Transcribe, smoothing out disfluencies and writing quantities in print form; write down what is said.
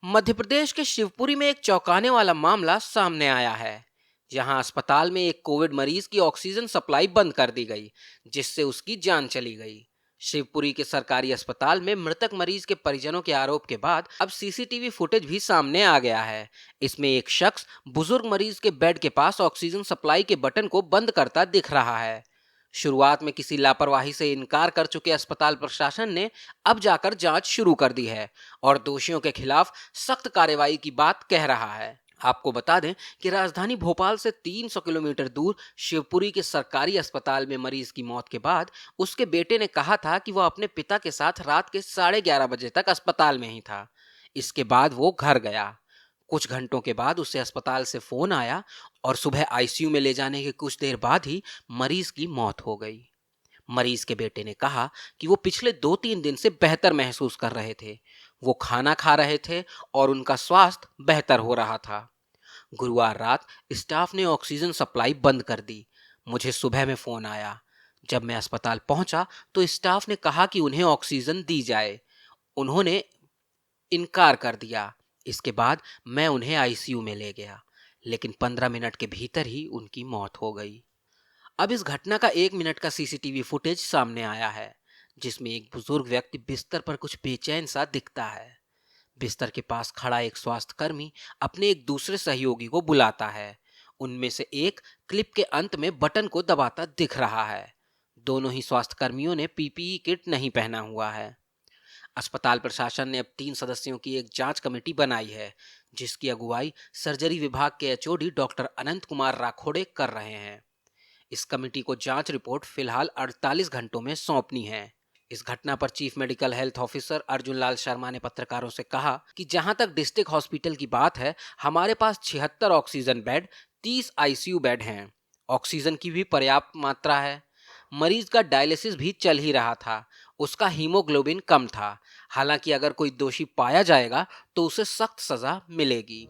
मध्य प्रदेश के शिवपुरी में एक चौंकाने वाला मामला सामने आया है, जहां अस्पताल में एक कोविड मरीज की ऑक्सीजन सप्लाई बंद कर दी गई, जिससे उसकी जान चली गई। शिवपुरी के सरकारी अस्पताल में मृतक मरीज के परिजनों के आरोप के बाद अब सीसीटीवी फुटेज भी सामने आ गया है। इसमें एक शख्स बुजुर्ग मरीज के बेड के पास ऑक्सीजन सप्लाई के बटन को बंद करता दिख रहा है। शुरुआत में किसी लापरवाही से इनकार कर चुके अस्पताल प्रशासन ने अब जाकर जांच शुरू कर दी है और दोषियों के खिलाफ सख्त कार्रवाई की बात कह रहा है। आपको बता दें कि राजधानी भोपाल से 300 किलोमीटर दूर शिवपुरी के सरकारी अस्पताल में मरीज की मौत के बाद उसके बेटे ने कहा था कि वह अपने पिता के साथ रात के 11:30 बजे तक अस्पताल में ही था। इसके बाद वो घर गया। कुछ घंटों के बाद उसे अस्पताल से फोन आया और सुबह आईसीयू में ले जाने के कुछ देर बाद ही मरीज की मौत हो गई। मरीज के बेटे ने कहा कि वो पिछले 2-3 दिन से बेहतर महसूस कर रहे थे। वो खाना खा रहे थे और उनका स्वास्थ्य बेहतर हो रहा था। गुरुवार रात स्टाफ ने ऑक्सीजन सप्लाई बंद कर दी। मुझे सुबह में फोन आया। जब मैं अस्पताल पहुंचा तो स्टाफ ने कहा कि उन्हें ऑक्सीजन दी जाए। उन्होंने इनकार कर दिया। इसके बाद मैं उन्हें आईसीयू में ले गया, लेकिन 15 मिनट के भीतर ही उनकी मौत हो गई। अब इस घटना का 1 मिनट का सीसीटीवी फुटेज सामने आया है, जिसमें एक बुजुर्ग व्यक्ति बिस्तर पर कुछ बेचैन सा दिखता है। बिस्तर के पास खड़ा एक स्वास्थ्यकर्मी अपने एक दूसरे सहयोगी को बुलाता है। उनमें से एक क्लिप के अंत में बटन को दबाता दिख रहा है। दोनों ही स्वास्थ्यकर्मियों ने पीपीई किट नहीं पहना हुआ है। अस्पताल प्रशासन ने अब 3 सदस्यों की एक जांच कमेटी बनाई है, जिसकी अगुवाई सर्जरी विभाग के एचओडी डॉक्टर अनंत कुमार राखोड़े कर रहे हैं। इस कमेटी को जांच रिपोर्ट फिलहाल 48 घंटों में सौंपनी है। इस घटना पर chief medical health officer Arjun Lal Sharma ने पत्रकारों से कहा कि जहां तक डिस्ट्रिक्ट हॉस्पिटल की बात है, हमारे पास 76 ऑक्सीजन बेड, 30 आईसीयू बेड हैं। ऑक्सीजन की भी पर्याप्त मात्रा है। मरीज का डायलिसिस भी चल ही रहा था। उसका हीमोग्लोबिन कम था। हालांकि अगर कोई दोषी पाया जाएगा तो उसे सख्त सजा मिलेगी।